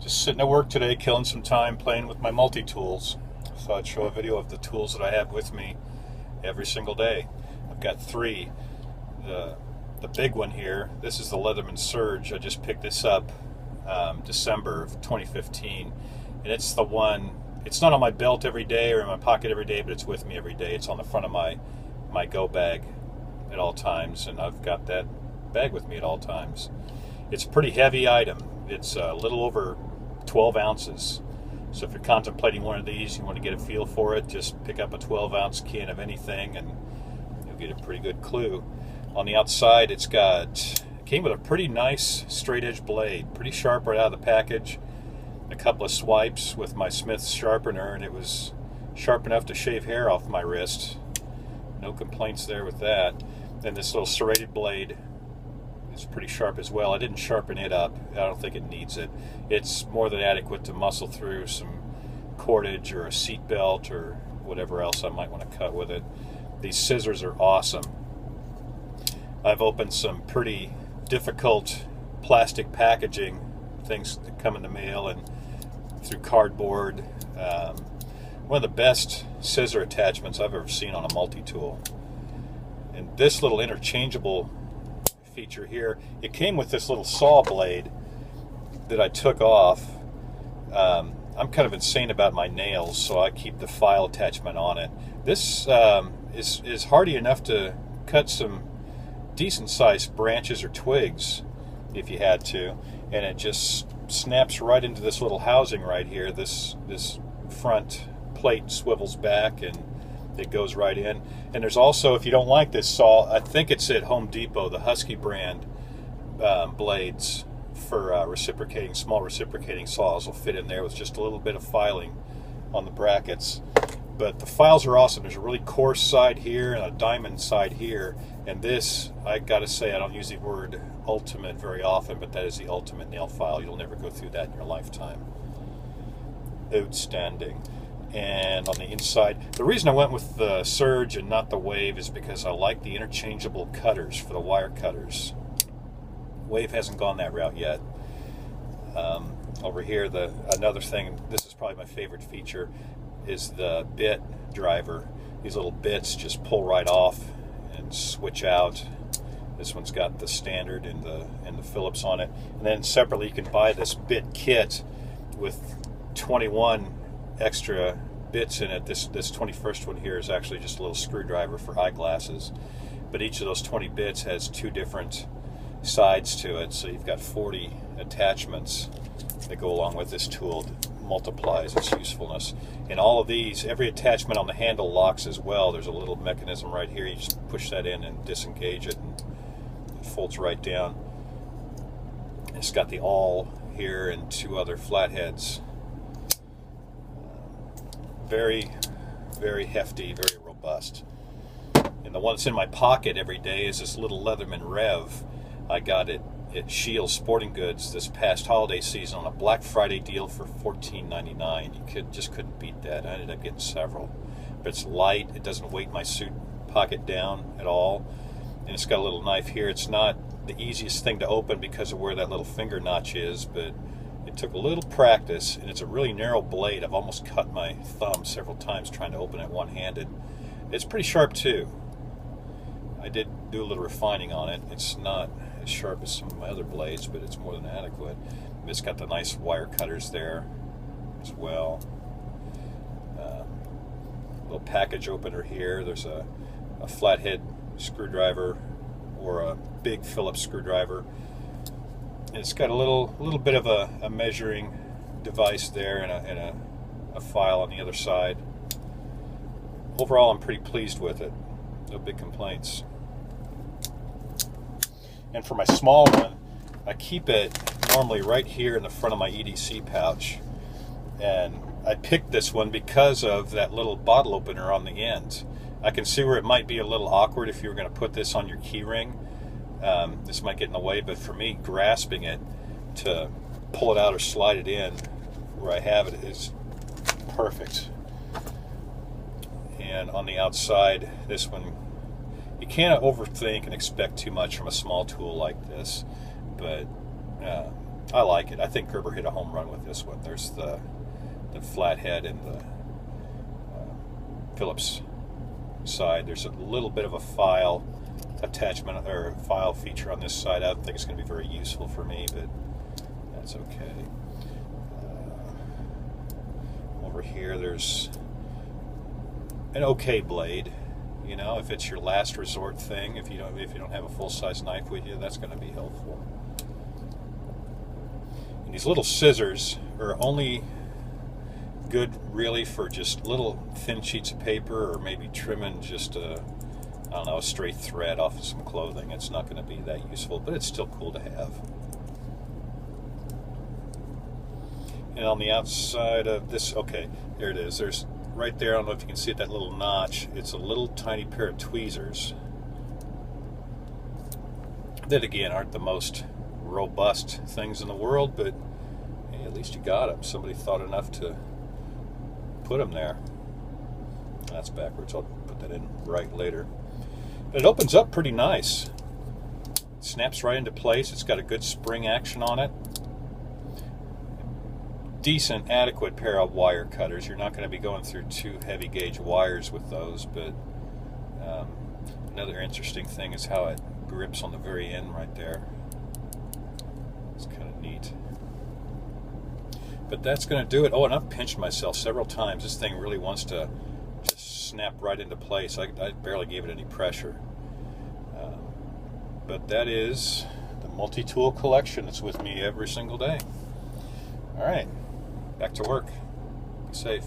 Just sitting at work today, killing some time playing with my multi-tools. So I'd show a video of the tools that I have with me every single day. I've got three. The big one here, this is the Leatherman Surge. I just picked this up December of 2015. And it's the one, it's not on my belt every day or in my pocket every day, but it's with me every day. It's on the front of my go bag at all times, and I've got that bag with me at all times. It's a pretty heavy item. It's a little over 12 ounces. So if you're contemplating one of these, you want to get a feel for it, just pick up a 12-ounce can of anything and you'll get a pretty good clue. On the outside, it came with a pretty nice straight edge blade, pretty sharp right out of the package. A couple of swipes with my Smith's sharpener, and it was sharp enough to shave hair off my wrist. No complaints there with that. And this little serrated blade is pretty sharp as well. I didn't sharpen it up. I don't think it needs it. It's more than adequate to muscle through some cordage or a seat belt or whatever else I might want to cut with it. These scissors are awesome. I've opened some pretty difficult plastic packaging, things that come in the mail and through cardboard. One of the best scissor attachments I've ever seen on a multi-tool. And this little interchangeable feature here, it came with this little saw blade that I took off. I'm kind of insane about my nails, so I keep the file attachment on it. This is hardy enough to cut some decent sized branches or twigs if you had to, and it just snaps right into this little housing right here. This front plate swivels back and it goes right in. And there's also, if you don't like this saw, I think it's at Home Depot, the Husky brand blades for small reciprocating saws will fit in there with just a little bit of filing on the brackets. But the files are awesome. There's a really coarse side here and a diamond side here. And this, I gotta say, I don't use the word ultimate very often, but that is the ultimate nail file. You'll never go through that in your lifetime. Outstanding. And on the inside, the reason I went with the Surge and not the Wave is because I like the interchangeable cutters for the wire cutters. Wave hasn't gone that route yet. Over here, another thing, this is probably my favorite feature, is the bit driver. These little bits just pull right off and switch out. This one's got the standard and the Phillips on it. And then separately you can buy this bit kit with 21 extra bits in it. This 21st one here is actually just a little screwdriver for eyeglasses. But each of those 20 bits has two different sides to it. So you've got 40 attachments that go along with this tool that multiplies its usefulness. And all of these, every attachment on the handle locks as well. There's a little mechanism right here. You just push that in and disengage it, and it folds right down. It's got the awl here and two other flatheads. Very, very hefty, very robust. And the one that's in my pocket every day is this little Leatherman Rev. I got it at Shields Sporting Goods this past holiday season on a Black Friday deal for $14.99. You just couldn't beat that. I ended up getting several. But it's light. It doesn't weight my suit pocket down at all. And it's got a little knife here. It's not the easiest thing to open because of where that little finger notch is, but it took a little practice, and it's a really narrow blade. I've almost cut my thumb several times trying to open it one-handed. It's pretty sharp too. I did do a little refining on it. It's not as sharp as some of my other blades, but it's more than adequate. It's got the nice wire cutters there as well. Little package opener here. There's a flathead screwdriver or a big Phillips screwdriver. And it's got a little bit of a measuring device there and a file on the other side. Overall, I'm pretty pleased with it. No big complaints. And for my small one, I keep it normally right here in the front of my EDC pouch. And I picked this one because of that little bottle opener on the end. I can see where it might be a little awkward if you were going to put this on your key ring. This might get in the way, but for me, grasping it to pull it out or slide it in where I have it is perfect. And on the outside, this one, you can't overthink and expect too much from a small tool like this, but I like it. I think Gerber hit a home run with this one. There's the flathead and the Phillips side. There's a little bit of a file attachment or file feature on this side. I don't think it's going to be very useful for me, but that's okay. Over here, there's an okay blade. You know, if it's your last resort thing, if you don't have a full-size knife with you, that's going to be helpful. And these little scissors are only good really for just little thin sheets of paper, or maybe trimming just a stray thread off of some clothing. It's not going to be that useful, but it's still cool to have. And on the outside of this, okay, there it is. There's right there, I don't know if you can see it, that little notch. It's a little tiny pair of tweezers that, again, aren't the most robust things in the world, but hey, at least you got them. Somebody thought enough to put them there. That's backwards. I'll put that in right later. But it opens up pretty nice. It snaps right into place. It's got a good spring action on it. Decent, adequate pair of wire cutters. You're not going to be going through too heavy gauge wires with those, but another interesting thing is how it grips on the very end right there. It's kind of neat. But that's going to do it. Oh, and I've pinched myself several times. This thing really wants to just snap right into place. I barely gave it any pressure. But that is the multi-tool collection that's with me every single day. All right, back to work. Be safe.